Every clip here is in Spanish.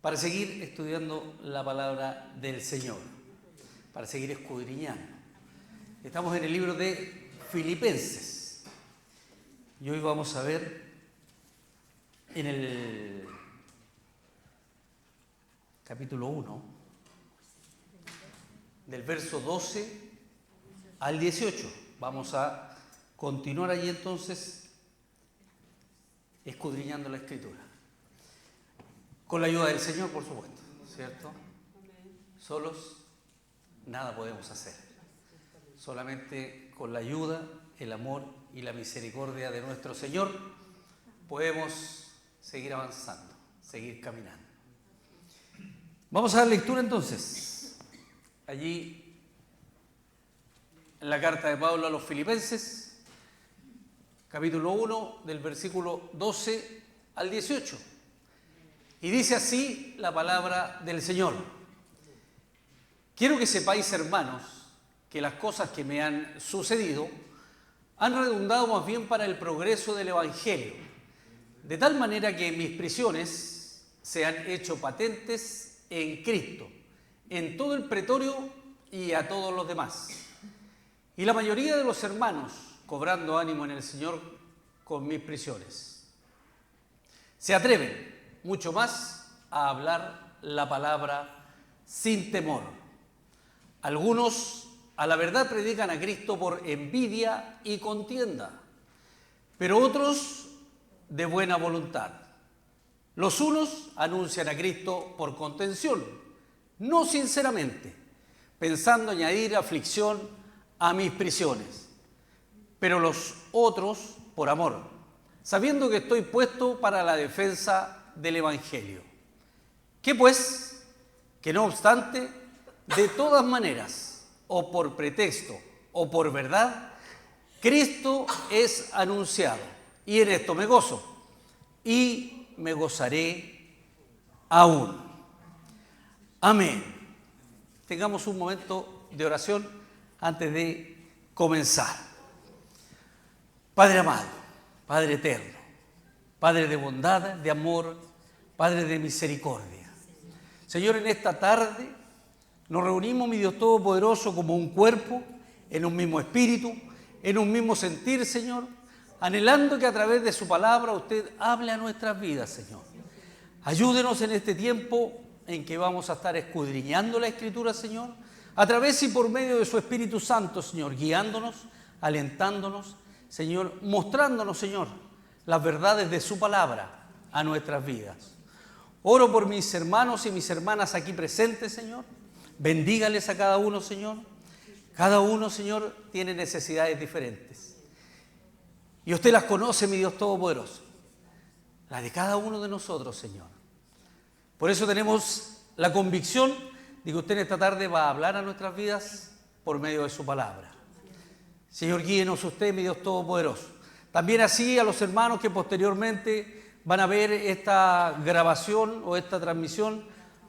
para seguir estudiando la palabra del Señor, para seguir escudriñando. Estamos en el libro de Filipenses y hoy vamos a ver en el capítulo 1, del verso 12 al 18. Vamos a continuar allí entonces escudriñando la Escritura. Con la ayuda del Señor, por supuesto, ¿cierto? Solos nada podemos hacer. Solamente con la ayuda, el amor y la misericordia de nuestro Señor podemos seguir avanzando, seguir caminando. Vamos a dar lectura entonces. Allí en la carta de Pablo a los Filipenses, capítulo 1, del versículo 12 al 18. Y dice así la palabra del Señor. Quiero que sepáis, hermanos, que las cosas que me han sucedido han redundado más bien para el progreso del Evangelio, de tal manera que mis prisiones se han hecho patentes en Cristo, en todo el pretorio y a todos los demás. Y la mayoría de los hermanos, cobrando ánimo en el Señor con mis prisiones, se atreven mucho más a hablar la palabra sin temor. Algunos a la verdad predican a Cristo por envidia y contienda, pero otros de buena voluntad. Los unos anuncian a Cristo por contención, no sinceramente, pensando añadir aflicción a mis prisiones, pero los otros por amor, sabiendo que estoy puesto para la defensa del Evangelio. ¿Qué pues? Que no obstante, de todas maneras, o por pretexto o por verdad, Cristo es anunciado, y en esto me gozo, y me gozaré aún. Amén. Tengamos un momento de oración antes de comenzar. Padre amado, Padre eterno, Padre de bondad, de amor, Padre de misericordia. Señor, en esta tarde nos reunimos, mi Dios Todopoderoso, como un cuerpo, en un mismo espíritu, en un mismo sentir, Señor, anhelando que a través de su palabra usted hable a nuestras vidas, Señor. Ayúdenos en este tiempo en que vamos a estar escudriñando la Escritura, Señor, a través y por medio de su Espíritu Santo, Señor, guiándonos, alentándonos, Señor, mostrándonos, Señor, las verdades de su palabra a nuestras vidas. Oro por mis hermanos y mis hermanas aquí presentes, Señor. Bendígales a cada uno, Señor. Cada uno, Señor, tiene necesidades diferentes. Y usted las conoce, mi Dios Todopoderoso. La de cada uno de nosotros, Señor. Por eso tenemos la convicción de que usted en esta tarde va a hablar a nuestras vidas por medio de su palabra. Señor, guíenos usted, mi Dios Todopoderoso. También así a los hermanos que posteriormente van a ver esta grabación o esta transmisión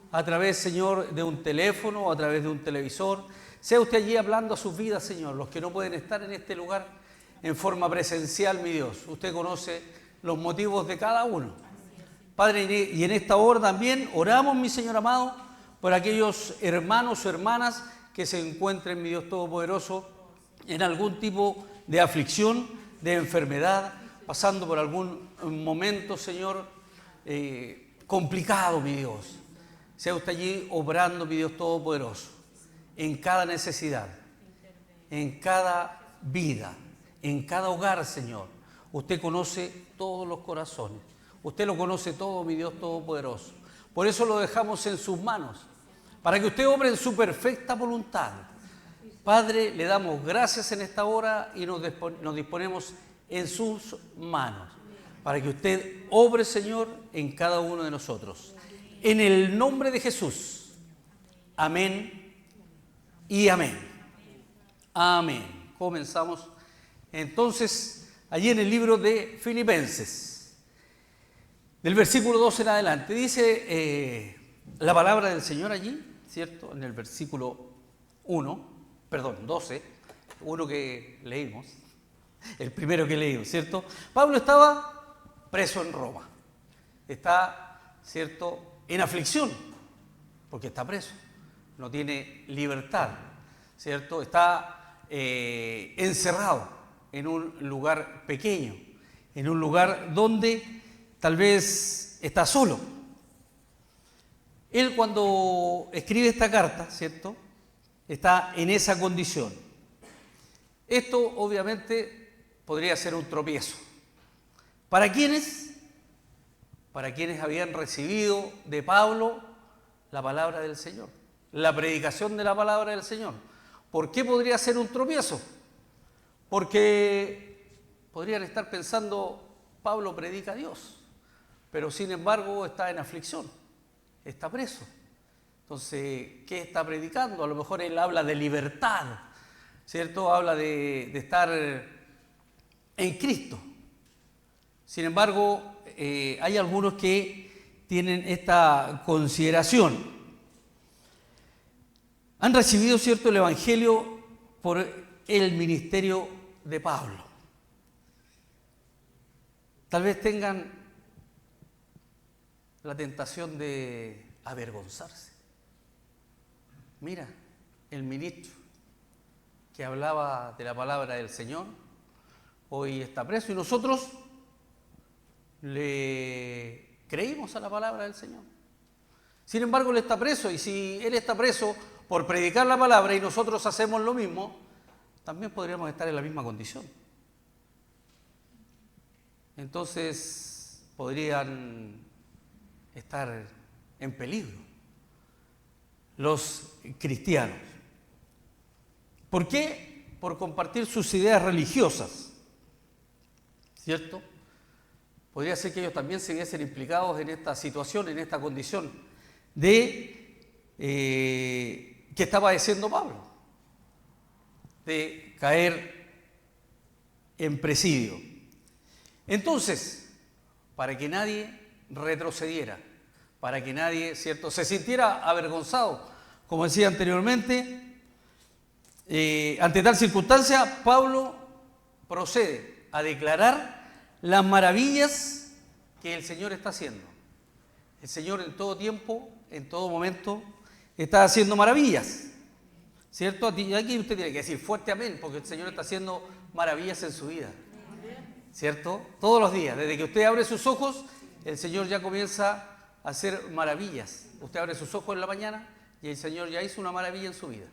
a través, Señor, de un teléfono o a través de un televisor. Sea usted allí hablando a sus vidas, Señor, los que no pueden estar en este lugar en forma presencial, mi Dios. Usted conoce los motivos de cada uno. Padre, y en esta hora también oramos, mi Señor amado, por aquellos hermanos o hermanas que se encuentren, mi Dios Todopoderoso, en algún tipo de aflicción, de enfermedad, pasando por algún momento, Señor, complicado, mi Dios. Sea usted allí obrando, mi Dios Todopoderoso, en cada necesidad, en cada vida, en cada hogar, Señor. Usted conoce todos los corazones. Usted lo conoce todo, mi Dios Todopoderoso. Por eso lo dejamos en sus manos, para que usted obre en su perfecta voluntad. Padre, le damos gracias en esta hora y nos disponemos en sus manos, para que usted obre, Señor, en cada uno de nosotros. En el nombre de Jesús. Amén y amén. Amén. Comenzamos entonces allí en el libro de Filipenses, del versículo 12 en adelante. Dice la palabra del Señor allí, ¿cierto? En el versículo 12, uno que leímos, el primero que leímos, ¿cierto? Pablo estaba preso en Roma. Está, ¿cierto?, en aflicción, porque está preso, no tiene libertad, ¿cierto? Está encerrado en un lugar pequeño, en un lugar donde tal vez está solo. Él cuando escribe esta carta, ¿cierto?, está en esa condición. Esto obviamente podría ser un tropiezo. ¿Para quiénes? Para quienes habían recibido de Pablo la palabra del Señor, la predicación de la palabra del Señor. ¿Por qué podría ser un tropiezo? Porque podrían estar pensando, Pablo predica a Dios, pero sin embargo está en aflicción, está preso. Entonces, ¿qué está predicando? A lo mejor él habla de libertad, ¿cierto? Habla de estar en Cristo. Sin embargo, hay algunos que tienen esta consideración. Han recibido, ¿cierto?, el Evangelio por el ministerio de Pablo. Tal vez tengan la tentación de avergonzarse. Mira, el ministro que hablaba de la palabra del Señor hoy está preso y nosotros le creímos a la palabra del Señor. Sin embargo, él está preso, y si él está preso por predicar la palabra y nosotros hacemos lo mismo, también podríamos estar en la misma condición. Entonces podrían estar en peligro los cristianos. ¿Por qué? Por compartir sus ideas religiosas, ¿cierto? Podría ser que ellos también se viesen implicados en esta situación, en esta condición de que está padeciendo Pablo, de caer en presidio. Entonces, para que nadie retrocediera, para que nadie, ¿cierto?, se sintiera avergonzado, como decía anteriormente, ante tal circunstancia, Pablo procede a declarar las maravillas que el Señor está haciendo. El Señor en todo tiempo, en todo momento, está haciendo maravillas, ¿cierto? Aquí usted tiene que decir fuerte amén, porque el Señor está haciendo maravillas en su vida, ¿cierto? Todos los días, desde que usted abre sus ojos, el Señor ya comienza a hacer maravillas. Usted abre sus ojos en la mañana y el Señor ya hizo una maravilla en su vida.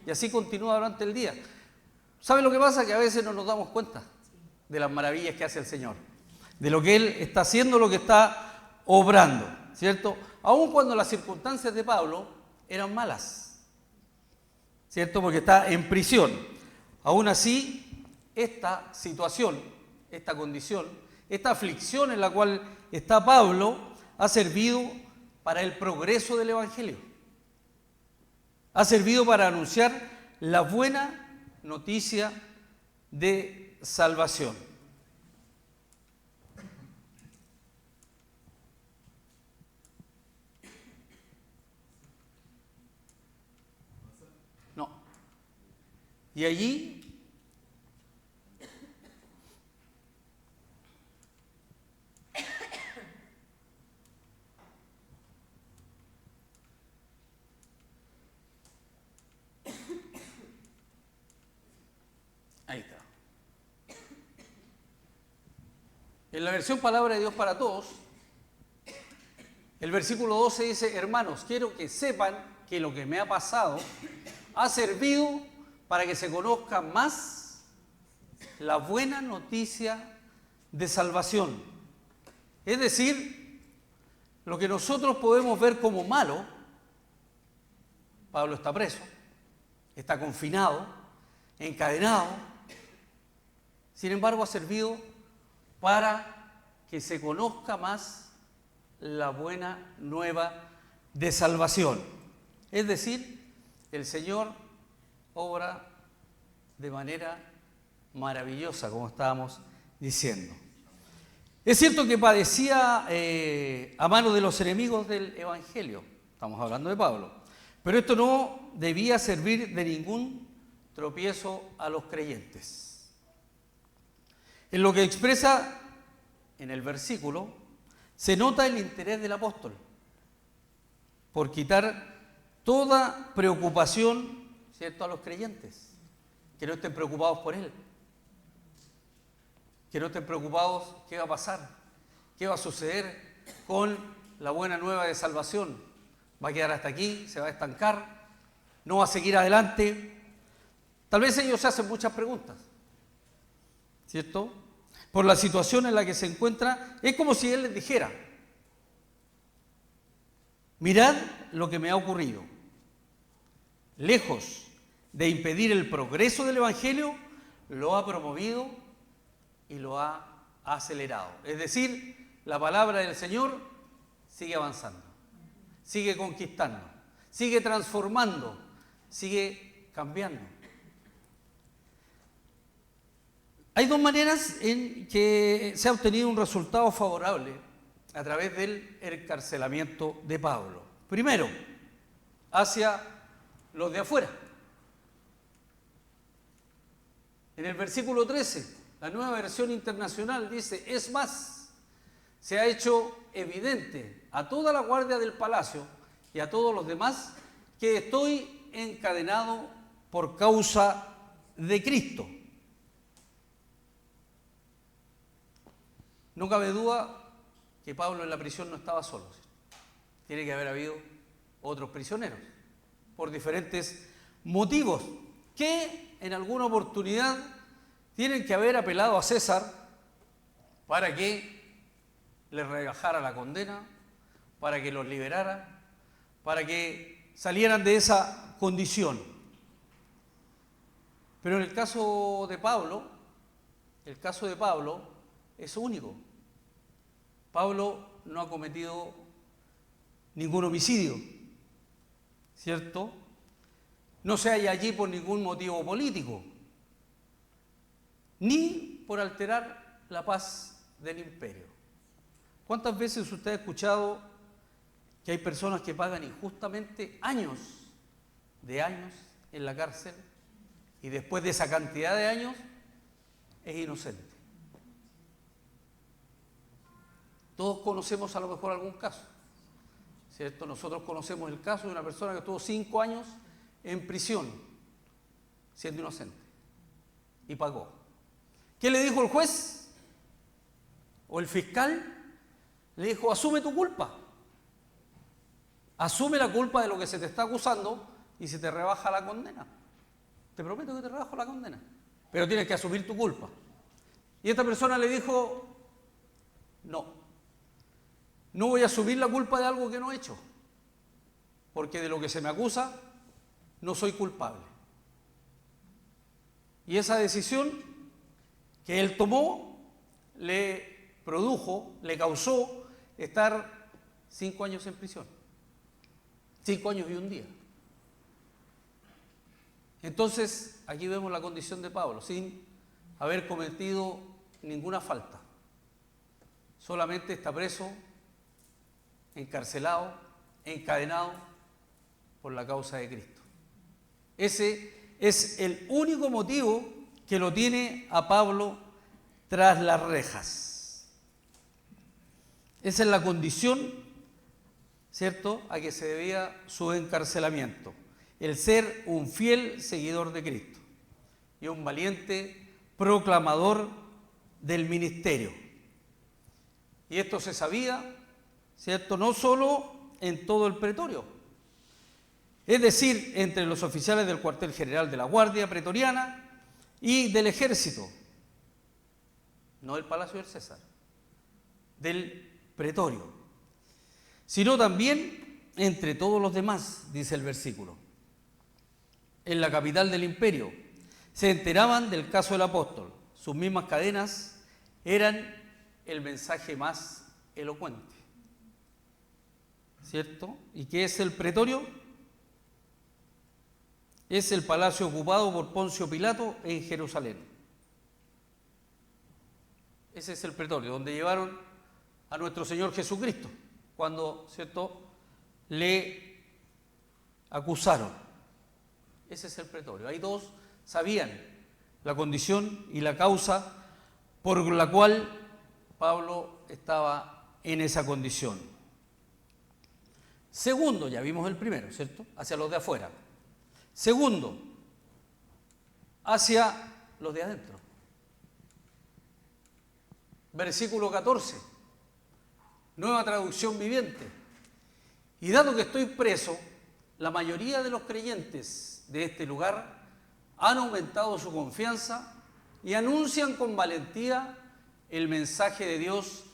Y así continúa durante el día. ¿Sabe lo que pasa? Que a veces no nos damos cuenta de las maravillas que hace el Señor, de lo que Él está haciendo, lo que está obrando, ¿cierto? Aun cuando las circunstancias de Pablo eran malas, ¿cierto? Porque está en prisión. Aún así, esta situación, esta condición, esta aflicción en la cual está Pablo ha servido para el progreso del Evangelio. Ha servido para anunciar la buena noticia de salvación. No. Y allí ahí está. En la versión Palabra de Dios para Todos, el versículo 12 dice: hermanos, quiero que sepan que lo que me ha pasado ha servido para que se conozca más la buena noticia de salvación. Es decir, lo que nosotros podemos ver como malo, Pablo está preso, está confinado, encadenado, sin embargo ha servido para que se conozca más la buena nueva de salvación. Es decir, el Señor obra de manera maravillosa, como estábamos diciendo. Es cierto que padecía a manos de los enemigos del Evangelio, estamos hablando de Pablo, pero esto no debía servir de ningún tropiezo a los creyentes. En lo que expresa en el versículo, se nota el interés del apóstol. por quitar toda preocupación, ¿cierto?, a los creyentes, que no estén preocupados por Él, que no estén preocupados qué va a pasar, qué va a suceder con la buena nueva de salvación. ¿Va a quedar hasta aquí? ¿Se va a estancar? ¿No va a seguir adelante? Tal vez ellos se hacen muchas preguntas, ¿cierto? Por la situación en la que se encuentra, es como si Él les dijera: mirad lo que me ha ocurrido. Lejos de impedir el progreso del Evangelio, lo ha promovido y lo ha acelerado. Es decir, la palabra del Señor sigue avanzando, sigue conquistando, sigue transformando, sigue cambiando. Hay dos maneras en que se ha obtenido un resultado favorable a través del encarcelamiento de Pablo. Primero, hacia los de afuera. En el versículo 13, la Nueva Versión Internacional dice: es más, se ha hecho evidente a toda la guardia del palacio y a todos los demás que estoy encadenado por causa de Cristo. No cabe duda que Pablo en la prisión no estaba solo. Tiene que haber habido otros prisioneros por diferentes motivos que en alguna oportunidad tienen que haber apelado a César para que les rebajara la condena, para que los liberara, para que salieran de esa condición. Pero en el caso de Pablo es único. Pablo no ha cometido ningún homicidio, ¿cierto? No se halla allí por ningún motivo político, ni por alterar la paz del imperio. ¿Cuántas veces usted ha escuchado que hay personas que pagan injustamente años en la cárcel y después de esa cantidad de años es inocente? Todos conocemos a lo mejor algún caso, ¿cierto? Nosotros conocemos el caso de una persona que estuvo 5 años en prisión siendo inocente y pagó. ¿Qué le dijo el juez o el fiscal? Le dijo: asume tu culpa, asume la culpa de lo que se te está acusando y se te rebaja la condena. Te prometo que te rebajo la condena, pero tienes que asumir tu culpa. Y esta persona le dijo: no voy a asumir la culpa de algo que no he hecho, porque de lo que se me acusa no soy culpable. Y esa decisión que él tomó le causó estar 5 años en prisión, 5 años y un día. Entonces, aquí vemos la condición de Pablo, sin haber cometido ninguna falta. Solamente está preso, encarcelado, encadenado por la causa de Cristo. Ese es el único motivo que lo tiene a Pablo tras las rejas. Esa es la condición, ¿cierto?, a que se debía su encarcelamiento: el ser un fiel seguidor de Cristo y un valiente proclamador del ministerio. Y esto se sabía, ¿cierto?, no solo en todo el pretorio, es decir, entre los oficiales del cuartel general de la Guardia Pretoriana y del ejército, no del Palacio del César, del pretorio, sino también entre todos los demás, dice el versículo. En la capital del imperio se enteraban del caso del apóstol. Sus mismas cadenas eran el mensaje más elocuente, ¿cierto? ¿Y qué es el pretorio? Es el palacio ocupado por Poncio Pilato en Jerusalén. Ese es el pretorio, donde llevaron a nuestro Señor Jesucristo, cuando, ¿cierto?, le acusaron. Ese es el pretorio. Ahí todos sabían la condición y la causa por la cual Pablo estaba en esa condición. Segundo, ya vimos el primero, ¿cierto? Hacia los de afuera. Segundo, hacia los de adentro. Versículo 14, nueva traducción viviente. Y dado que estoy preso, la mayoría de los creyentes de este lugar han aumentado su confianza y anuncian con valentía el mensaje de Dios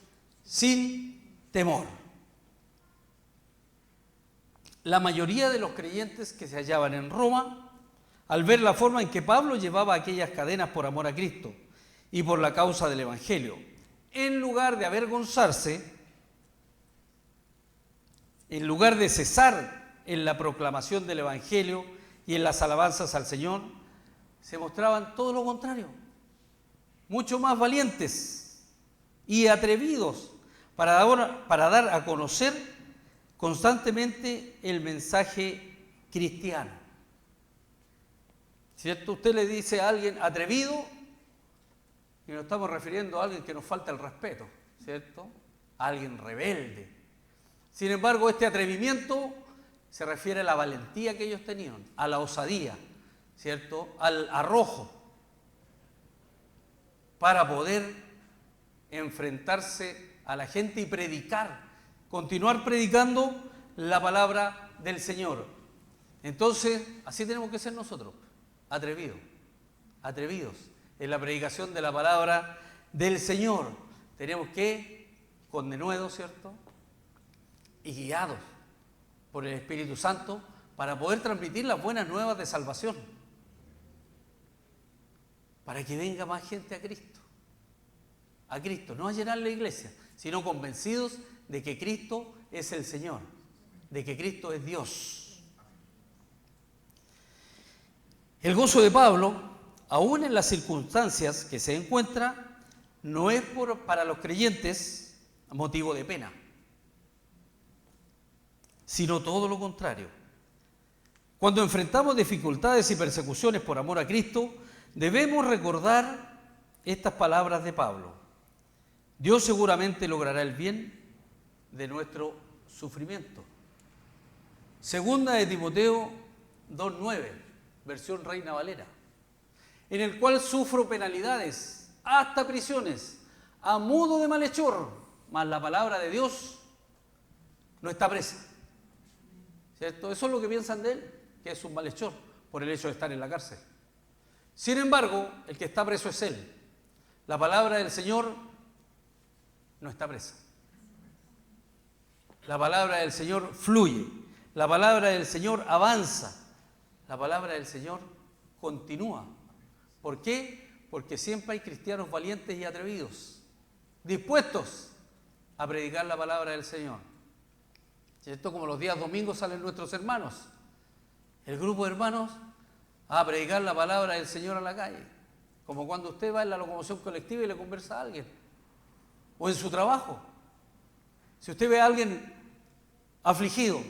sin temor. La mayoría de los creyentes que se hallaban en Roma, al ver la forma en que Pablo llevaba aquellas cadenas por amor a Cristo y por la causa del Evangelio, en lugar de avergonzarse, en lugar de cesar en la proclamación del Evangelio y en las alabanzas al Señor, se mostraban todo lo contrario, mucho más valientes y atrevidos para dar a conocer constantemente el mensaje cristiano. ¿Cierto? Usted le dice a alguien atrevido y nos estamos refiriendo a alguien que nos falta el respeto, ¿cierto? A alguien rebelde. Sin embargo, este atrevimiento se refiere a la valentía que ellos tenían, a la osadía, ¿cierto? Al arrojo para poder enfrentarse a la gente y predicar, continuar predicando la palabra del Señor. Entonces, así tenemos que ser nosotros, atrevidos en la predicación de la palabra del Señor. Tenemos que, con denuedo, ¿cierto?, y guiados por el Espíritu Santo para poder transmitir las buenas nuevas de salvación, para que venga más gente a Cristo, no a llenar la iglesia, sino convencidos de que Cristo es el Señor, de que Cristo es Dios. El gozo de Pablo, aún en las circunstancias que se encuentra, no es para los creyentes motivo de pena, sino todo lo contrario. Cuando enfrentamos dificultades y persecuciones por amor a Cristo, debemos recordar estas palabras de Pablo: Dios seguramente logrará el bien de nuestro sufrimiento. Segunda de Timoteo 2:9, versión Reina Valera, en el cual sufro penalidades, hasta prisiones, a modo de malhechor, mas la palabra de Dios no está presa. ¿Cierto? Eso es lo que piensan de él, que es un malhechor por el hecho de estar en la cárcel. Sin embargo, el que está preso es él. La palabra del Señor no está presa. La palabra del Señor fluye. La palabra del Señor avanza. La palabra del Señor continúa. ¿Por qué? Porque siempre hay cristianos valientes y atrevidos, dispuestos a predicar la palabra del Señor. ¿Cierto? Como los días domingos salen nuestros hermanos, el grupo de hermanos, a predicar la palabra del Señor a la calle. Como cuando usted va en la locomoción colectiva y le conversa a alguien, o en su trabajo. Si usted ve a alguien afligido,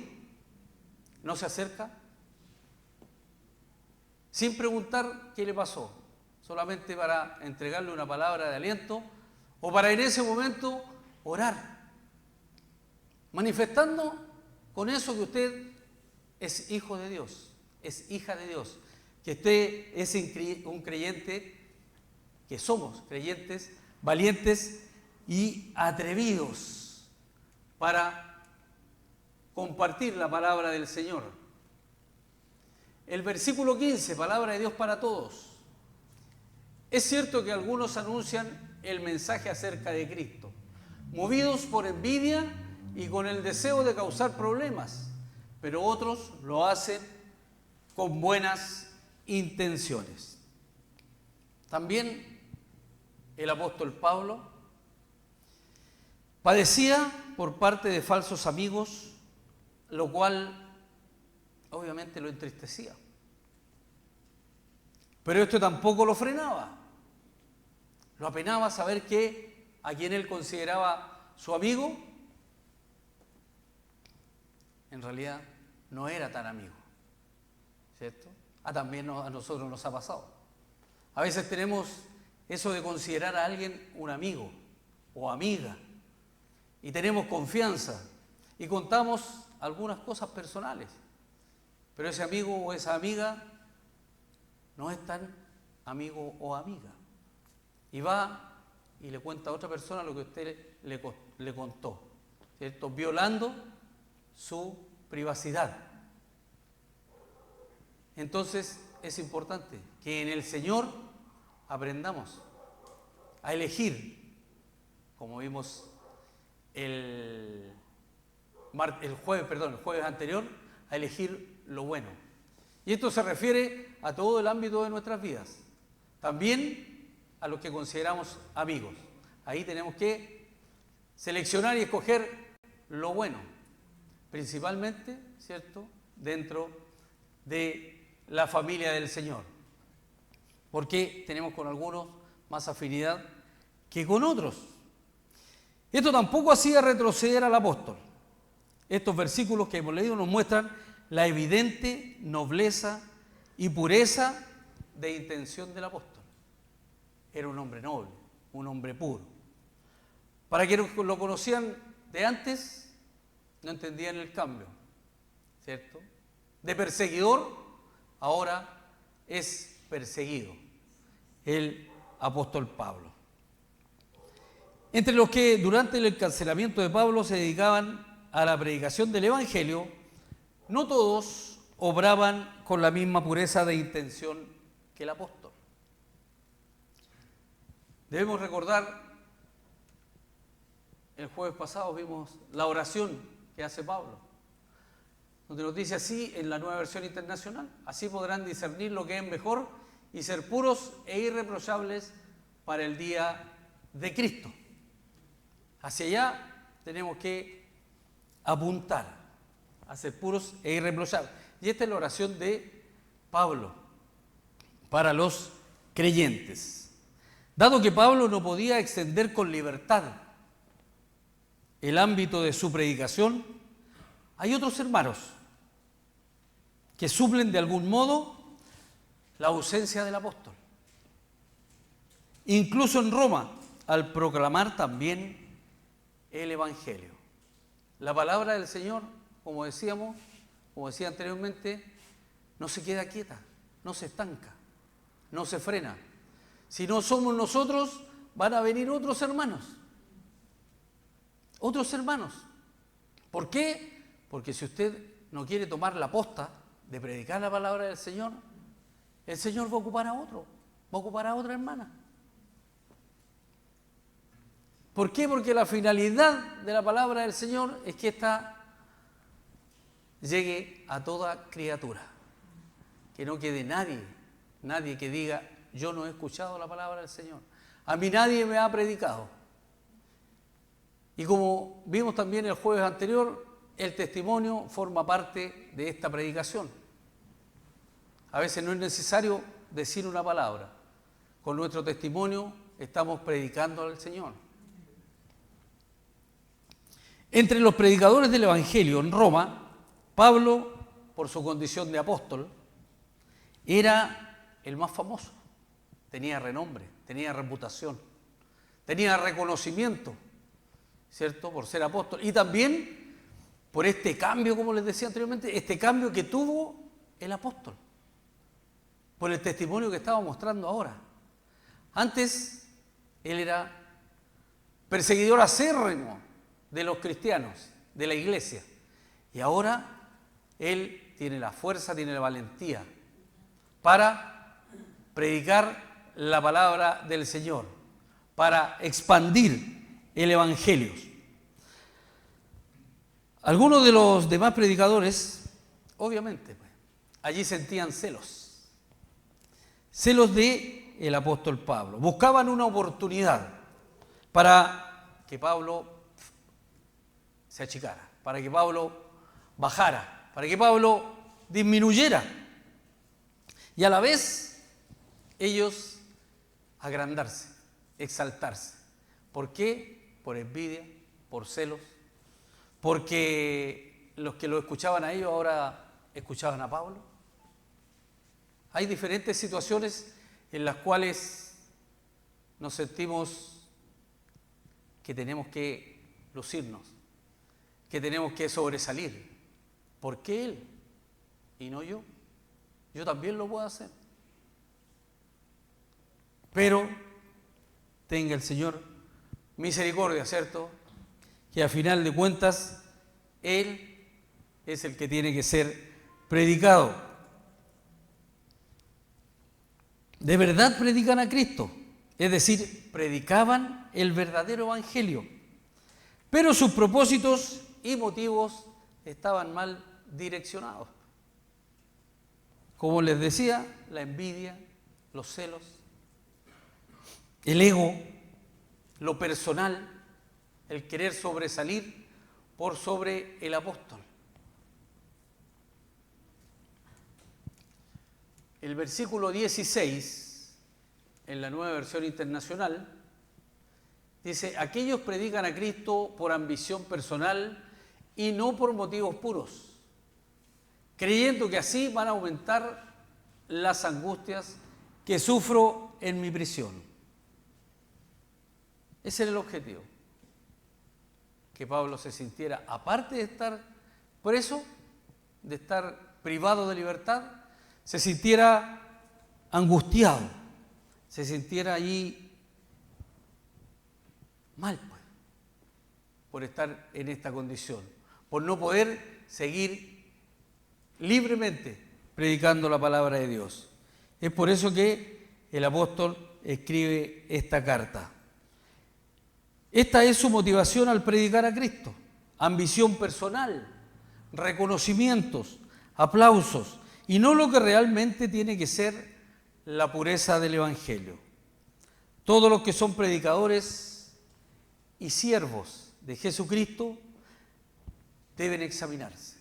¿no se acerca? Sin preguntar qué le pasó, solamente para entregarle una palabra de aliento o para en ese momento orar, manifestando con eso que usted es hijo de Dios, es hija de Dios, que usted es un creyente, que somos creyentes valientes y atrevidos para compartir la palabra del Señor. El versículo 15, palabra de Dios para todos. Es cierto que algunos anuncian el mensaje acerca de Cristo, movidos por envidia y con el deseo de causar problemas, pero otros lo hacen con buenas intenciones. También el apóstol Pablo padecía por parte de falsos amigos, lo cual obviamente lo entristecía. Pero esto tampoco lo frenaba. Lo apenaba saber que a quien él consideraba su amigo, en realidad no era tan amigo, ¿cierto? También a nosotros nos ha pasado. A veces tenemos eso de considerar a alguien un amigo o amiga, y tenemos confianza, y contamos algunas cosas personales, pero ese amigo o esa amiga no es tan amigo o amiga. Y va y le cuenta a otra persona lo que usted le contó, ¿cierto? Violando su privacidad. Entonces es importante que en el Señor aprendamos a elegir, como vimos el jueves anterior, a elegir lo bueno. Y esto se refiere a todo el ámbito de nuestras vidas, también a los que consideramos amigos. Ahí tenemos que seleccionar y escoger lo bueno, principalmente, ¿cierto?, dentro de la familia del Señor, porque tenemos con algunos más afinidad que con otros. Esto tampoco hacía retroceder al apóstol. Estos versículos que hemos leído nos muestran la evidente nobleza y pureza de intención del apóstol. Era un hombre noble, un hombre puro. Para quienes lo conocían de antes, no entendían el cambio, ¿cierto? De perseguidor, ahora es perseguido, el apóstol Pablo. Entre los que durante el encarcelamiento de Pablo se dedicaban a la predicación del Evangelio, no todos obraban con la misma pureza de intención que el apóstol. Debemos recordar, el jueves pasado vimos la oración que hace Pablo, donde nos dice así en la Nueva Versión Internacional: así podrán discernir lo que es mejor y ser puros e irreprochables para el día de Cristo. Hacia allá tenemos que apuntar, a ser puros e irreprochables. Y esta es la oración de Pablo para los creyentes. Dado que Pablo no podía extender con libertad el ámbito de su predicación, hay otros hermanos que suplen de algún modo la ausencia del apóstol. Incluso en Roma, al proclamar también el Evangelio. La palabra del Señor, como decía anteriormente, no se queda quieta, no se estanca, no se frena. Si no somos nosotros, van a venir otros hermanos. Otros hermanos. ¿Por qué? Porque si usted no quiere tomar la posta de predicar la palabra del Señor, el Señor va a ocupar a otro, va a ocupar a otra hermana. ¿Por qué? Porque la finalidad de la palabra del Señor es que ésta llegue a toda criatura. Que no quede nadie que diga: yo no he escuchado la palabra del Señor, a mí nadie me ha predicado. Y como vimos también el jueves anterior, el testimonio forma parte de esta predicación. A veces no es necesario decir una palabra. Con nuestro testimonio estamos predicando al Señor. Entre los predicadores del Evangelio en Roma, Pablo, por su condición de apóstol, era el más famoso. Tenía renombre, tenía reputación, tenía reconocimiento, ¿cierto?, por ser apóstol. Y también por este cambio, como les decía anteriormente, este cambio que tuvo el apóstol, por el testimonio que estaba mostrando ahora. Antes, él era perseguidor acérrimo de los cristianos, de la iglesia. Y ahora él tiene la fuerza, tiene la valentía para predicar la palabra del Señor, para expandir el Evangelio. Algunos de los demás predicadores, obviamente, allí sentían celos del apóstol Pablo. Buscaban una oportunidad para que Pablo se achicara, para que Pablo bajara, para que Pablo disminuyera. Y a la vez ellos agrandarse, exaltarse. ¿Por qué? Por envidia, por celos, porque los que lo escuchaban a ellos ahora escuchaban a Pablo. Hay diferentes situaciones en las cuales nos sentimos que tenemos que lucirnos, que tenemos que sobresalir, ¿Por qué Él y no yo? Yo también lo puedo hacer. Pero tenga el Señor misericordia, ¿cierto? Que a final de cuentas Él es el que tiene que ser predicado. De verdad predican a Cristo, es decir, predicaban el verdadero evangelio, pero sus propósitos y motivos estaban mal direccionados. Como les decía, la envidia, los celos, el ego, lo personal, el querer sobresalir por sobre el apóstol. El versículo 16, en la Nueva Versión Internacional, dice: aquellos predican a Cristo por ambición personal y no por motivos puros, creyendo que así van a aumentar las angustias que sufro en mi prisión. Ese era el objetivo, que Pablo se sintiera, aparte de estar preso, de estar privado de libertad, se sintiera angustiado, se sintiera allí mal, pues, por estar en esta condición, por no poder seguir libremente predicando la palabra de Dios. Es por eso que el apóstol escribe esta carta. Esta es su motivación al predicar a Cristo: ambición personal, reconocimientos, aplausos, y no lo que realmente tiene que ser la pureza del Evangelio. Todos los que son predicadores y siervos de Jesucristo deben examinarse.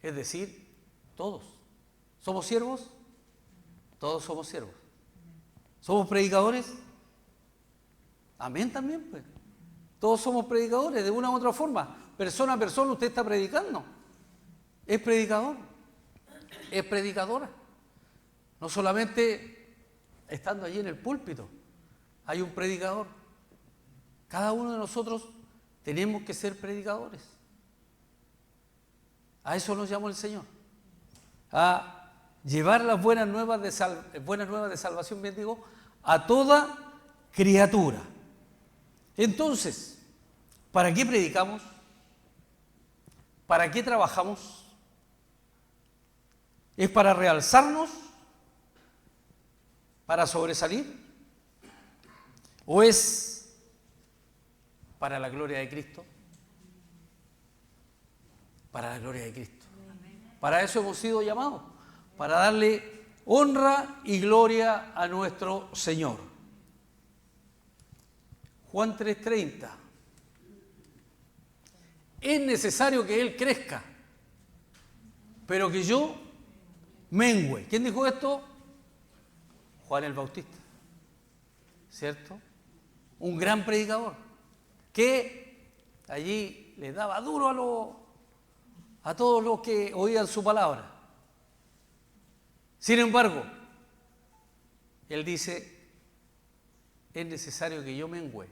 Es decir, todos. ¿Somos siervos? Todos somos siervos. ¿Somos predicadores? Amén también, pues. Todos somos predicadores de una u otra forma. Persona a persona usted está predicando. Es predicador. Es predicadora. No solamente estando allí en el púlpito, hay un predicador. Cada uno de nosotros tenemos que ser predicadores. A eso nos llamó el Señor. A llevar las buenas nuevas de salvación, bien digo, a toda criatura. Entonces, ¿para qué predicamos? ¿Para qué trabajamos? ¿Es para realzarnos? ¿Para sobresalir? ¿O es para la gloria de Cristo? Para la gloria de Cristo. Para eso hemos sido llamados, para darle honra y gloria a nuestro Señor. Juan 3:30. Es necesario que Él crezca, pero que yo mengüe. ¿Quién dijo esto? Juan el Bautista, ¿cierto? Un gran predicador que allí le daba duro a todos los que oían su palabra. Sin embargo, él dice: es necesario que yo mengüe.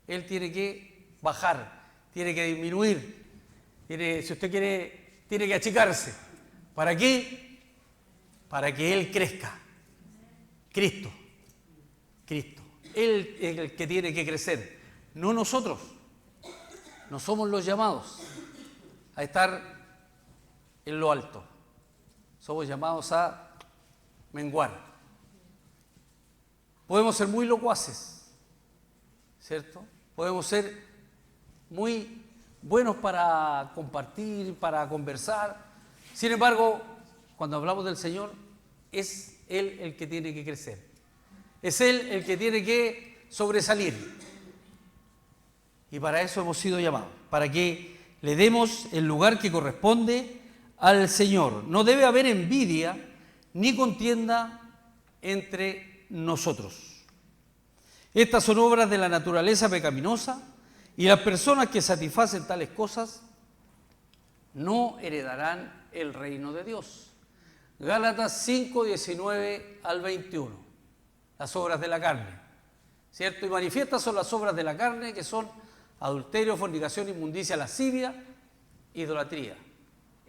Él tiene que bajar, tiene que disminuir, si usted quiere, tiene que achicarse. ¿Para qué? Para que Él crezca. Cristo. Él es el que tiene que crecer, no nosotros. No somos los llamados a estar en lo alto. Somos llamados a menguar. Podemos ser muy locuaces, ¿cierto? Podemos ser muy buenos para compartir, para conversar. Sin embargo, cuando hablamos del Señor, es Él el que tiene que crecer. Es Él el que tiene que sobresalir. Y para eso hemos sido llamados, para que le demos el lugar que corresponde al Señor. No debe haber envidia ni contienda entre nosotros. Estas son obras de la naturaleza pecaminosa, y las personas que satisfacen tales cosas no heredarán el reino de Dios. Gálatas 5, 19 al 21. Las obras de la carne, ¿cierto? Y manifiestas son las obras de la carne, que son adulterio, fornicación, inmundicia, lascivia, idolatría.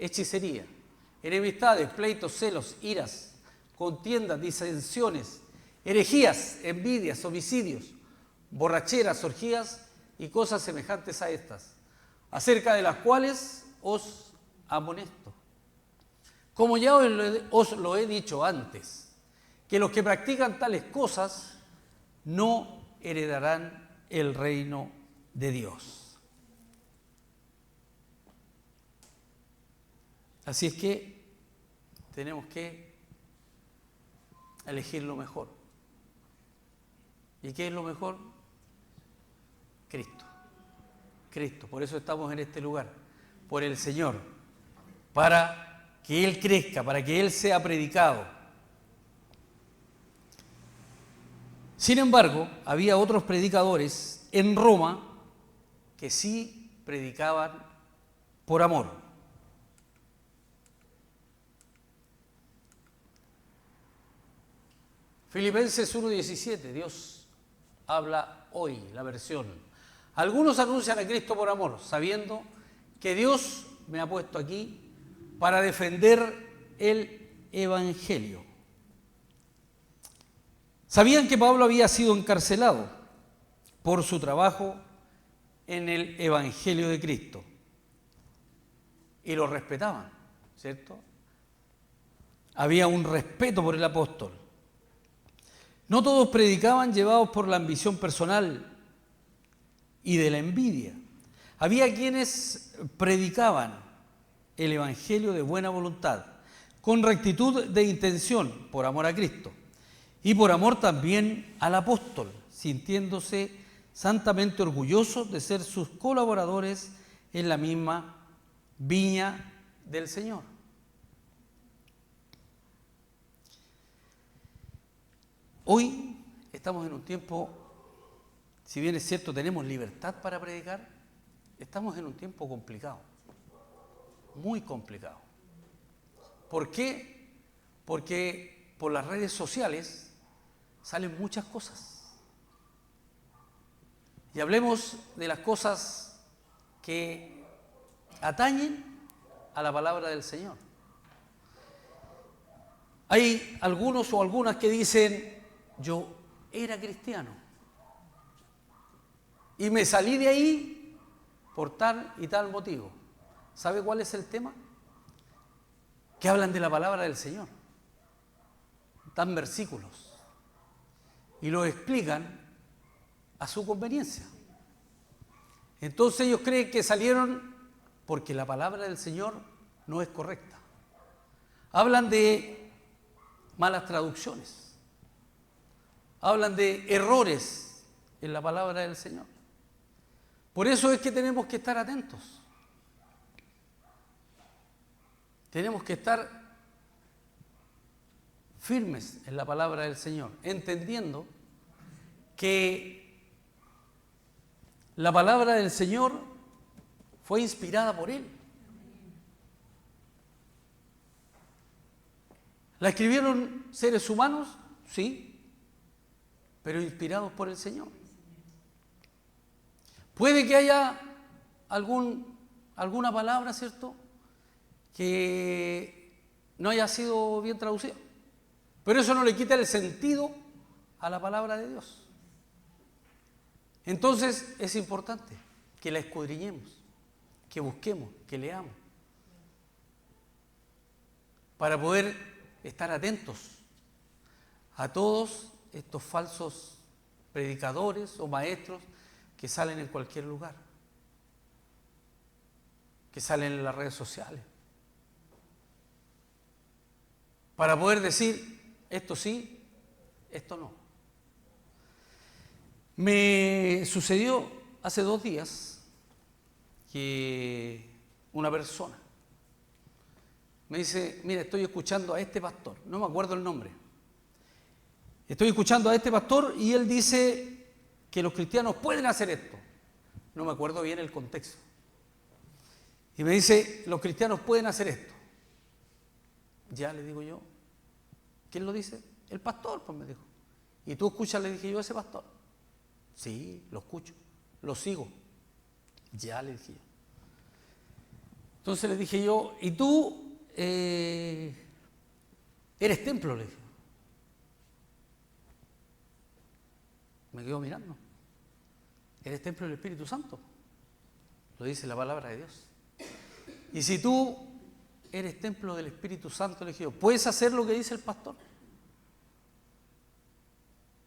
hechicería, enemistades, pleitos, celos, iras, contiendas, disensiones, herejías, envidias, homicidios, borracheras, orgías y cosas semejantes a estas, acerca de las cuales os amonesto. Como ya os lo he dicho antes, que los que practican tales cosas no heredarán el reino de Dios. Así es que tenemos que elegir lo mejor. ¿Y qué es lo mejor? Cristo. Cristo. Por eso estamos en este lugar, por el Señor, para que Él crezca, para que Él sea predicado. Sin embargo, había otros predicadores en Roma que sí predicaban por amor. Filipenses 1:17, Dios habla hoy, la versión. Algunos anuncian a Cristo por amor, sabiendo que Dios me ha puesto aquí para defender el Evangelio. Sabían que Pablo había sido encarcelado por su trabajo en el Evangelio de Cristo y lo respetaban, ¿cierto? Había un respeto por el apóstol. No todos predicaban llevados por la ambición personal y de la envidia. Había quienes predicaban el Evangelio de buena voluntad, con rectitud de intención, por amor a Cristo, y por amor también al apóstol, sintiéndose santamente orgullosos de ser sus colaboradores en la misma viña del Señor. Hoy estamos en un tiempo, si bien es cierto tenemos libertad para predicar, estamos en un tiempo complicado, muy complicado. ¿Por qué? Porque por las redes sociales salen muchas cosas. Y hablemos de las cosas que atañen a la palabra del Señor. Hay algunos o algunas que dicen, yo era cristiano y me salí de ahí por tal y tal motivo. ¿Sabe cuál es el tema? Que hablan de la palabra del Señor. Dan versículos y lo explican a su conveniencia. Entonces ellos creen que salieron porque la palabra del Señor no es correcta. Hablan de malas traducciones. Hablan de errores en la palabra del Señor. Por eso es que tenemos que estar atentos. Tenemos que estar firmes en la palabra del Señor, entendiendo que la palabra del Señor fue inspirada por Él. ¿La escribieron seres humanos? Sí, pero inspirados por el Señor. Puede que haya alguna palabra, ¿cierto?, que no haya sido bien traducida, pero eso no le quita el sentido a la palabra de Dios. Entonces es importante que la escudriñemos, que busquemos, que leamos, para poder estar atentos a todos estos falsos predicadores o maestros que salen en cualquier lugar, que salen en las redes sociales, para poder decir esto sí, esto no. Me sucedió hace 2 días que una persona me dice, mira, estoy escuchando a este pastor, no me acuerdo el nombre, estoy escuchando a este pastor y él dice que los cristianos pueden hacer esto. No me acuerdo bien el contexto. Y me dice, los cristianos pueden hacer esto. Ya le digo yo, ¿quién lo dice? El pastor, pues me dijo. ¿Y tú escuchas? Le dije yo a ese pastor. Sí, lo escucho, lo sigo. Ya le dije yo. Entonces le dije yo, ¿y tú eres templo? Le dije. Me quedo mirando. Eres templo del Espíritu Santo. Lo dice la palabra de Dios. Y si tú eres templo del Espíritu Santo, le dije yo, ¿puedes hacer lo que dice el pastor?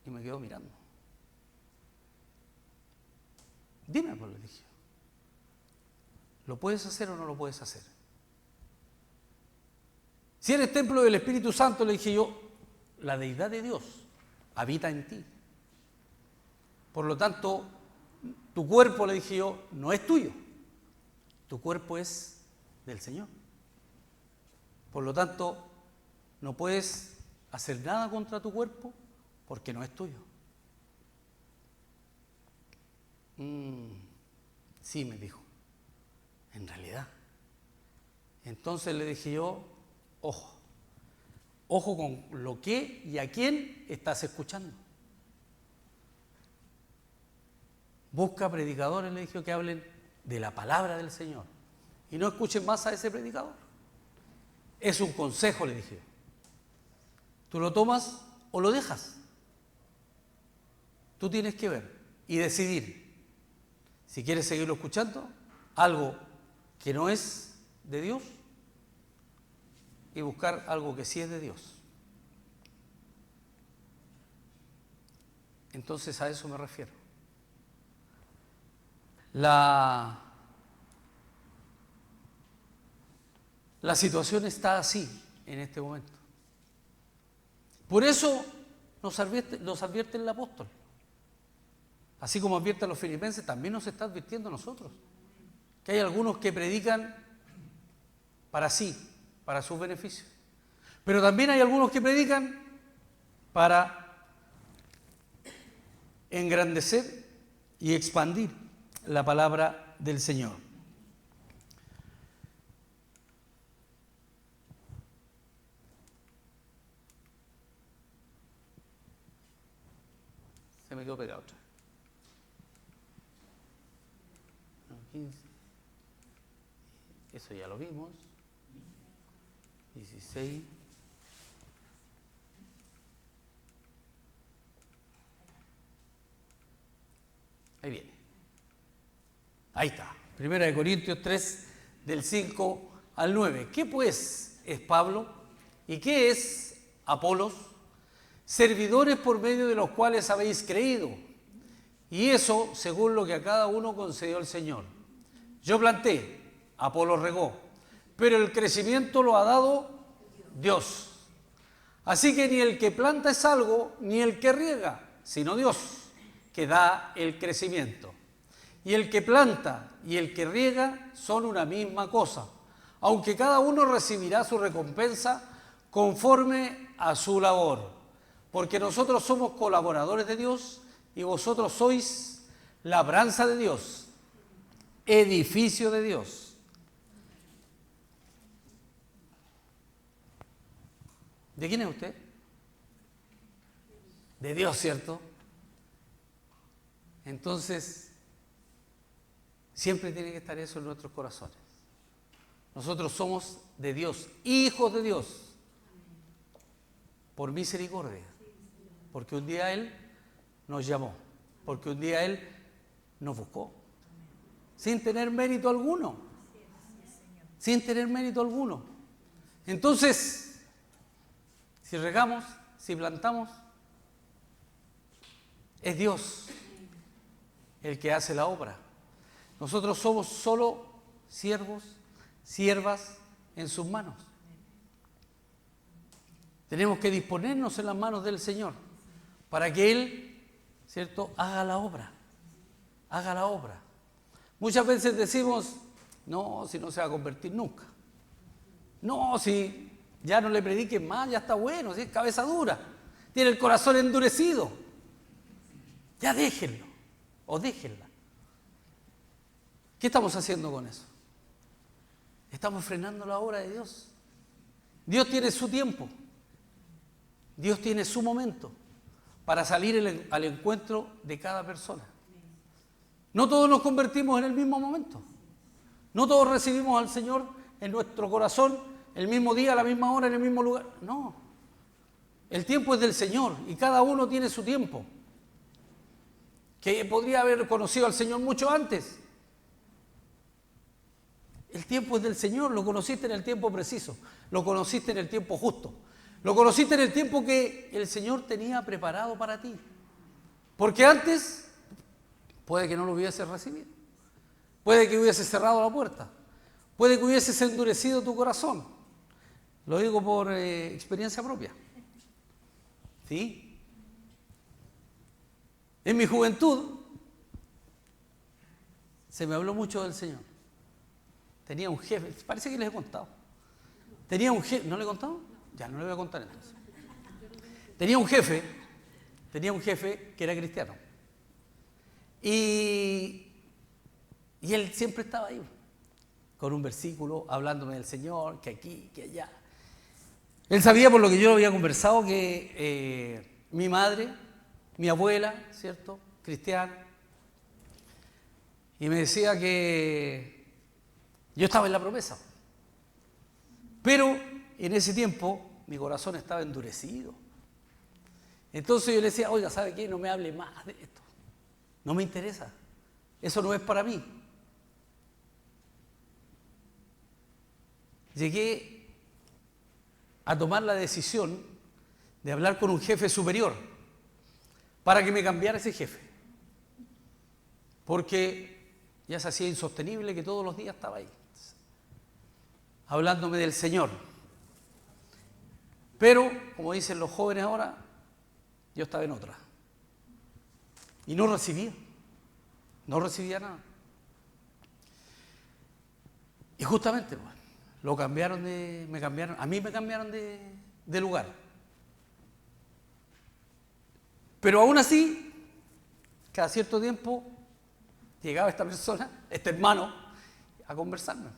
Y me quedo mirando. Dime, pues, le dije. ¿Lo puedes hacer o no lo puedes hacer? Si eres templo del Espíritu Santo, le dije yo, la deidad de Dios habita en ti. Por lo tanto, tu cuerpo, le dije yo, no es tuyo. Tu cuerpo es del Señor. Por lo tanto, no puedes hacer nada contra tu cuerpo porque no es tuyo. Sí, me dijo. En realidad. Entonces le dije yo, ojo con lo que y a quién estás escuchando. Busca predicadores, le dije, que hablen de la palabra del Señor y no escuchen más a ese predicador. Es un consejo, le dije. Tú lo tomas o lo dejas. Tú tienes que ver y decidir si quieres seguirlo escuchando, algo que no es de Dios, y buscar algo que sí es de Dios. Entonces a eso me refiero. La situación está así en este momento. Por eso nos advierte el apóstol. Así como advierte a los filipenses, también nos está advirtiendo a nosotros. Que hay algunos que predican para sí, para sus beneficios. Pero también hay algunos que predican para engrandecer y expandir la palabra del Señor. Se me quedó pegado otra. 15. Eso ya lo vimos. 16. Ahí viene. Ahí está. 1 Corintios 3, del 5 al 9. ¿Qué pues es Pablo? ¿Y qué es Apolos? Servidores por medio de los cuales habéis creído. Y eso según lo que a cada uno concedió el Señor. Yo planté, Apolos regó, pero el crecimiento lo ha dado Dios. Así que ni el que planta es algo, ni el que riega, sino Dios, que da el crecimiento. Y el que planta y el que riega son una misma cosa, aunque cada uno recibirá su recompensa conforme a su labor. Porque nosotros somos colaboradores de Dios y vosotros sois labranza de Dios, edificio de Dios. ¿De quién es usted? De Dios, ¿cierto? Entonces, siempre tiene que estar eso en nuestros corazones. Nosotros somos de Dios, hijos de Dios, por misericordia, porque un día Él nos llamó, porque un día Él nos buscó, sin tener mérito alguno, sin tener mérito alguno. Entonces, si regamos, si plantamos, es Dios el que hace la obra. Nosotros somos solo siervos, siervas en sus manos. Tenemos que disponernos en las manos del Señor para que Él, ¿cierto?, haga la obra. Haga la obra. Muchas veces decimos, no, si no se va a convertir nunca. No, si ya no le prediquen más, ya está bueno, si es cabeza dura, tiene el corazón endurecido. Ya déjenlo, o déjenla. ¿Qué estamos haciendo con eso? Estamos frenando la obra de Dios. Dios tiene su tiempo. Dios tiene su momento para salir al encuentro de cada persona. No todos nos convertimos en el mismo momento. No todos recibimos al Señor en nuestro corazón el mismo día, a la misma hora, en el mismo lugar. No. El tiempo es del Señor y cada uno tiene su tiempo. Que podría haber conocido al Señor mucho antes. El tiempo es del Señor, lo conociste en el tiempo preciso, lo conociste en el tiempo justo, lo conociste en el tiempo que el Señor tenía preparado para ti. Porque antes puede que no lo hubieses recibido, puede que hubieses cerrado la puerta, puede que hubieses endurecido tu corazón. Lo digo por experiencia propia. ¿Sí? En mi juventud se me habló mucho del Señor. Tenía un jefe, parece que les he contado. Tenía un jefe, ¿no le he contado? Ya, no le voy a contar entonces. Tenía un jefe que era cristiano. Y él siempre estaba ahí, con un versículo, hablándome del Señor, que aquí, que allá. Él sabía, por lo que yo había conversado, que mi madre, mi abuela, ¿cierto?, cristiana, y me decía que yo estaba en la promesa. Pero en ese tiempo mi corazón estaba endurecido. Entonces yo le decía, oiga, ¿sabe qué? No me hable más de esto. No me interesa. Eso no es para mí. Llegué a tomar la decisión de hablar con un jefe superior para que me cambiara ese jefe. Porque ya se hacía insostenible que todos los días estaba ahí, hablándome del Señor. Pero, como dicen los jóvenes ahora, yo estaba en otra. Y no recibía nada. Y justamente, pues, a mí me cambiaron de lugar. Pero aún así, cada cierto tiempo, llegaba esta persona, este hermano, a conversarme.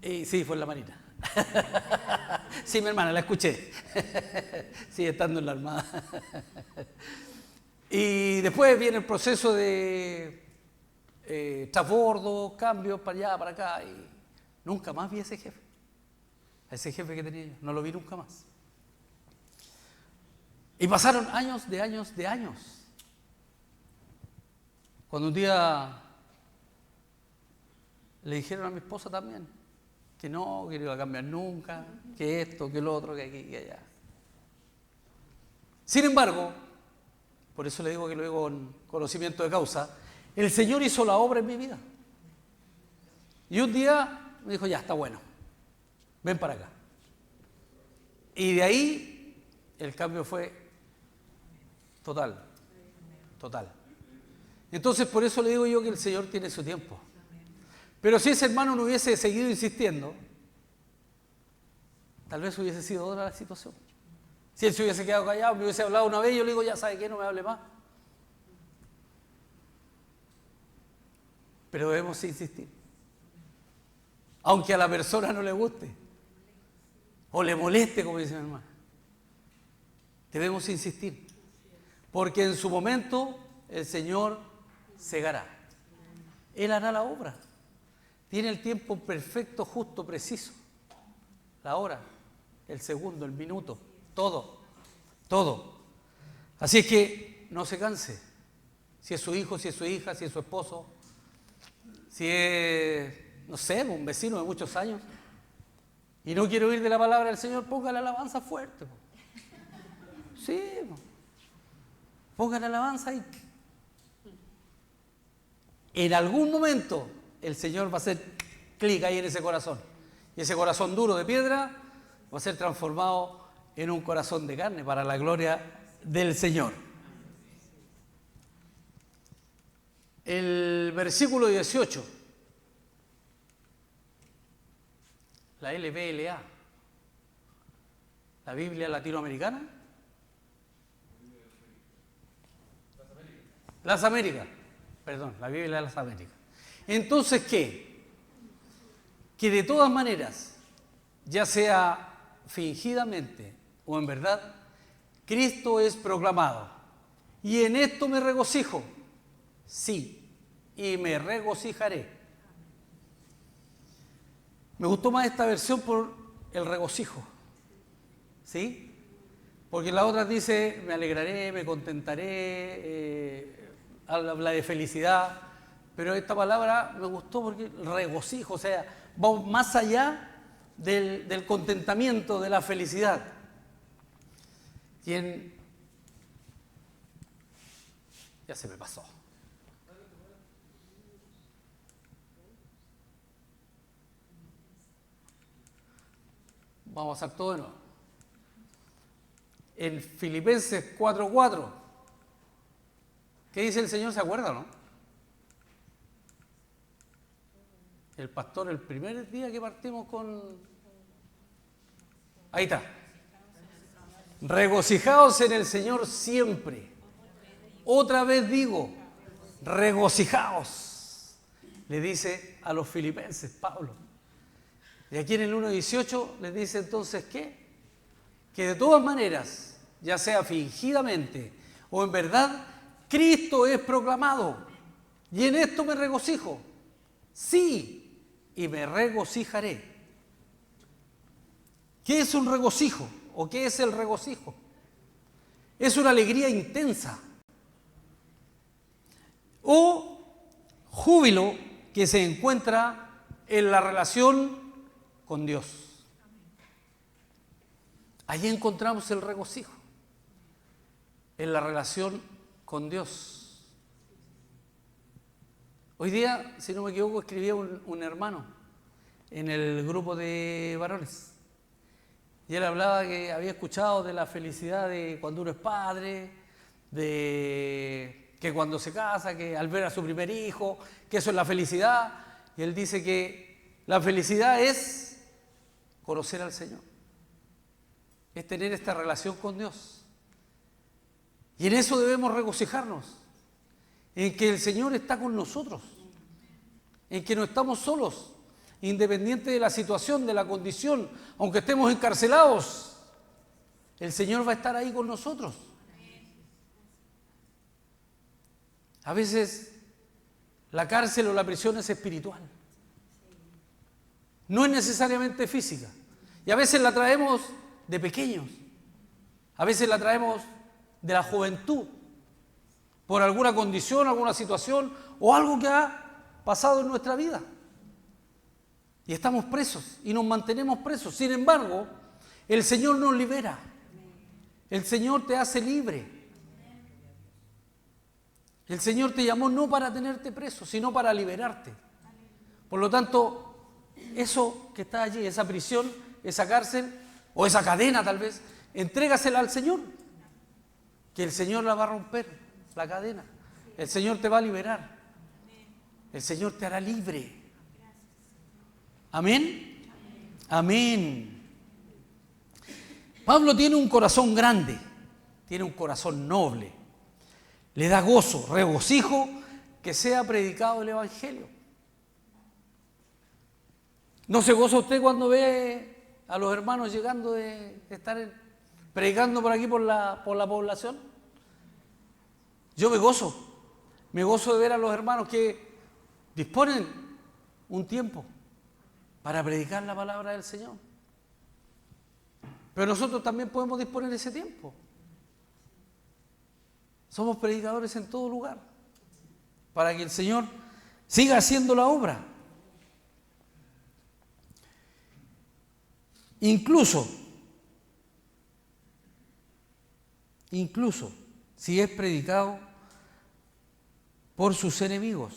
Y sí, fue en la Marina. Sí, mi hermana, la escuché. Sigue estando en la Armada. Y después viene el proceso de transbordo, cambios para allá, para acá. Y nunca más vi a ese jefe. A ese jefe que tenía yo. No lo vi nunca más. Y pasaron años de años de años. Cuando un día le dijeron a mi esposa también que no iba a cambiar nunca, que esto, que lo otro, que aquí, que allá. Sin embargo, por eso le digo que lo digo con conocimiento de causa, el Señor hizo la obra en mi vida. Y un día me dijo, ya, está bueno, ven para acá. Y de ahí el cambio fue total. Entonces, por eso le digo yo que el Señor tiene su tiempo. Pero si ese hermano no hubiese seguido insistiendo, tal vez hubiese sido otra la situación. Si él se hubiese quedado callado, me hubiese hablado una vez, yo le digo, ya sabe qué, no me hable más. Pero debemos insistir. Aunque a la persona no le guste, o le moleste, como dice mi hermano. Debemos insistir. Porque en su momento el Señor segará. Él hará la obra. Tiene el tiempo perfecto, justo, preciso. La hora, el segundo, el minuto, todo. Así es que no se canse. Si es su hijo, si es su hija, si es su esposo, si es, no sé, un vecino de muchos años y no quiere oír de la palabra del Señor, ponga la alabanza fuerte. Sí, ponga la alabanza ahí. En algún momento el Señor va a hacer clic ahí en ese corazón. Y ese corazón duro de piedra va a ser transformado en un corazón de carne para la gloria del Señor. El versículo 18, la LBLA, la Biblia latinoamericana. Las Américas, perdón, la Biblia de las Américas. Entonces, ¿qué? Que de todas maneras, ya sea fingidamente o en verdad, Cristo es proclamado. Y en esto me regocijo. Sí, y me regocijaré. Me gustó más esta versión por el regocijo, ¿sí? Porque la otra dice, me alegraré, me contentaré, habla de felicidad, pero esta palabra me gustó porque regocijo, o sea, va más allá del contentamiento, de la felicidad. Ya se me pasó. Vamos a hacer todo de nuevo. En Filipenses 4:4, ¿qué dice el Señor? ¿Se acuerda, no? El pastor, el primer día que partimos con... Ahí está. Regocijaos en el Señor siempre. Otra vez digo, regocijaos. Le dice a los filipenses, Pablo. Y aquí en el 1:18 les dice entonces, ¿qué? Que de todas maneras, ya sea fingidamente o en verdad, Cristo es proclamado. Y en esto me regocijo. Sí, y me regocijaré. ¿Qué es un regocijo? ¿O qué es el regocijo? Es una alegría intensa. O júbilo que se encuentra en la relación con Dios. Allí encontramos el regocijo, en la relación con Dios. Hoy día, si no me equivoco, escribía un hermano en el grupo de varones. Y él hablaba que había escuchado de la felicidad de cuando uno es padre, de que cuando se casa, que al ver a su primer hijo, que eso es la felicidad. Y él dice que la felicidad es conocer al Señor, es tener esta relación con Dios. Y en eso debemos regocijarnos, en que el Señor está con nosotros, en que no estamos solos, independiente de la situación, de la condición, aunque estemos encarcelados, el Señor va a estar ahí con nosotros. A veces la cárcel o la prisión es espiritual, no es necesariamente física, y a veces la traemos de pequeños, a veces la traemos de la juventud, por alguna condición, alguna situación o algo que ha pasado en nuestra vida. Y estamos presos y nos mantenemos presos. Sin embargo, el Señor nos libera. El Señor te hace libre. El Señor te llamó no para tenerte preso, sino para liberarte. Por lo tanto, eso que está allí, esa prisión, esa cárcel o esa cadena tal vez, entrégasela al Señor. Que el Señor la va a romper, la cadena. El Señor te va a liberar. El Señor te hará libre. ¿Amén? Amén. Pablo tiene un corazón grande, tiene un corazón noble. Le da gozo, regocijo que sea predicado el Evangelio. ¿No se goza usted cuando ve a los hermanos llegando de estar predicando por aquí, por la población? Yo me gozo de ver a los hermanos que disponen un tiempo para predicar la palabra del Señor. Pero nosotros también podemos disponer de ese tiempo. Somos predicadores en todo lugar, para que el Señor siga haciendo la obra. Incluso, si es predicado por sus enemigos.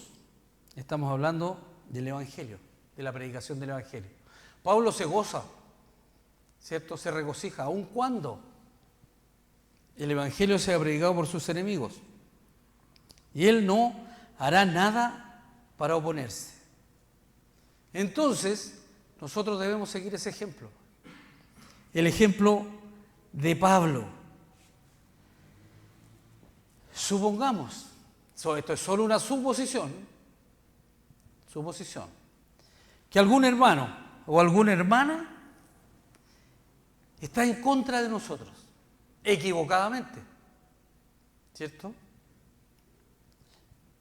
Estamos hablando del Evangelio, de la predicación del Evangelio. Pablo se goza, ¿cierto? Se regocija, aun cuando el Evangelio sea predicado por sus enemigos. Y él no hará nada para oponerse. Entonces, nosotros debemos seguir ese ejemplo. El ejemplo de Pablo. Supongamos, esto es solo una suposición, que algún hermano o alguna hermana está en contra de nosotros, equivocadamente, ¿cierto?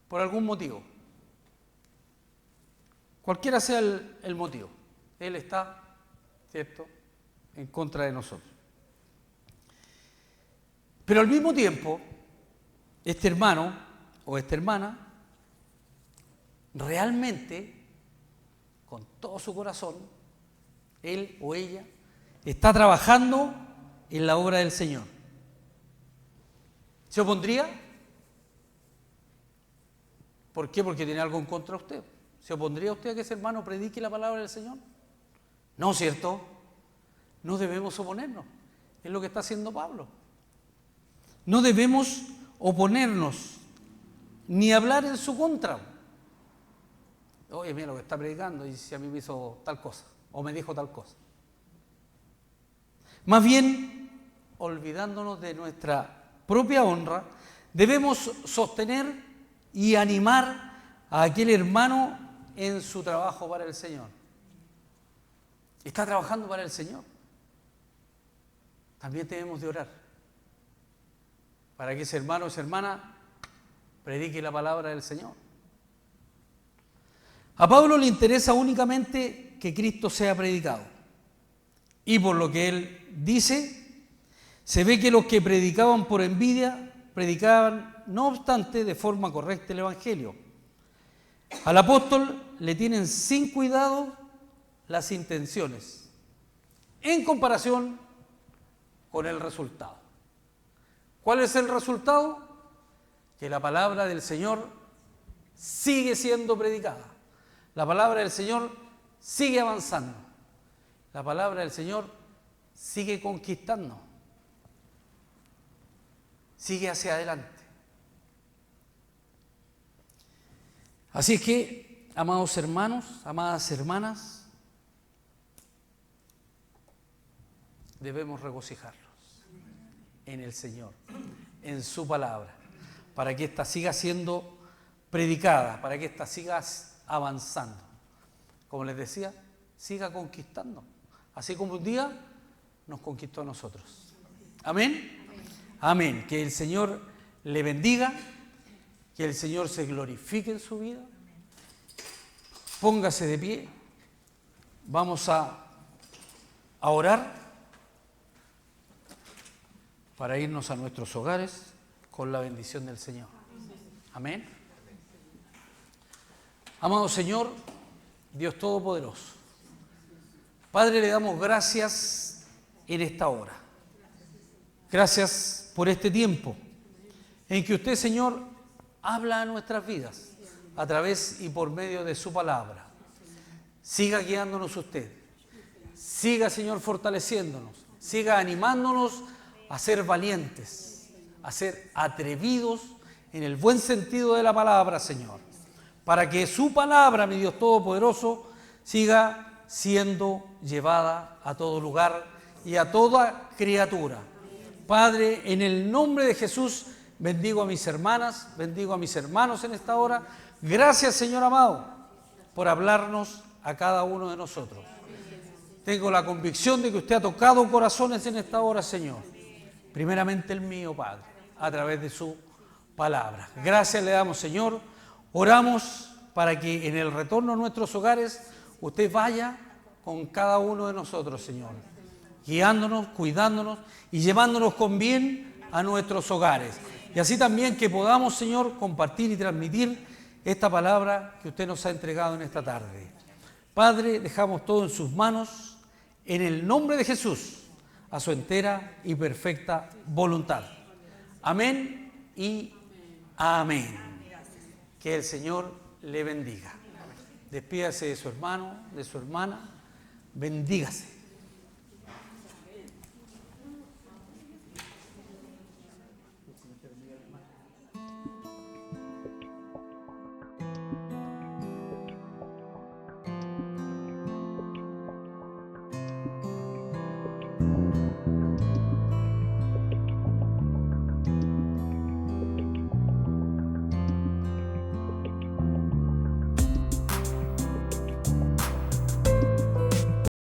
Por algún motivo. Cualquiera sea el motivo, Él está, ¿cierto?, en contra de nosotros. Pero al mismo tiempo, este hermano o esta hermana realmente, con todo su corazón, él o ella está trabajando en la obra del Señor. ¿Se opondría? ¿Por qué? Porque tiene algo en contra de usted. ¿Se opondría usted a que ese hermano predique la palabra del Señor? No, ¿cierto? No debemos oponernos. Es lo que está haciendo Pablo. No debemos oponernos ni hablar en su contra. Oye, mira lo que está predicando y si a mí me hizo tal cosa o me dijo tal cosa. Más bien, olvidándonos de nuestra propia honra, debemos sostener y animar a aquel hermano en su trabajo para el Señor. Está trabajando para el Señor. También debemos de orar para que ese hermano o esa hermana predique la palabra del Señor. A Pablo le interesa únicamente que Cristo sea predicado. Y por lo que él dice, se ve que los que predicaban por envidia, predicaban no obstante de forma correcta el Evangelio. Al apóstol le tienen sin cuidado las intenciones, en comparación con el resultado. ¿Cuál es el resultado? Que la palabra del Señor sigue siendo predicada. La palabra del Señor sigue avanzando. La palabra del Señor sigue conquistando. Sigue hacia adelante. Así es que, amados hermanos, amadas hermanas, debemos regocijarnos en el Señor, en su palabra, para que ésta siga siendo predicada, para que ésta siga avanzando. Como les decía, siga conquistando, así como un día nos conquistó a nosotros. Amén. Amén. Que el Señor le bendiga, que el Señor se glorifique en su vida. Póngase de pie. Vamos a orar para irnos a nuestros hogares con la bendición del Señor. Amén. Amado Señor, Dios Todopoderoso, Padre, le damos gracias en esta hora. Gracias por este tiempo en que usted, Señor, habla a nuestras vidas a través y por medio de su palabra. Siga guiándonos usted. Siga, Señor, fortaleciéndonos. Siga animándonos a ser valientes, a ser atrevidos en el buen sentido de la palabra, Señor, para que su palabra, mi Dios Todopoderoso, siga siendo llevada a todo lugar y a toda criatura. Padre, en el nombre de Jesús, bendigo a mis hermanas, bendigo a mis hermanos en esta hora. Gracias, Señor amado, por hablarnos a cada uno de nosotros. Tengo la convicción de que usted ha tocado corazones en esta hora, Señor. Primeramente el mío, Padre, a través de su palabra. Gracias le damos, Señor. Oramos para que en el retorno a nuestros hogares usted vaya con cada uno de nosotros, Señor, guiándonos, cuidándonos y llevándonos con bien a nuestros hogares. Y así también que podamos, Señor, compartir y transmitir esta palabra que usted nos ha entregado en esta tarde. Padre, dejamos todo en sus manos, en el nombre de Jesús, a su entera y perfecta voluntad. Amén y amén. Que el Señor le bendiga. Despídase de su hermano, de su hermana. Bendígase.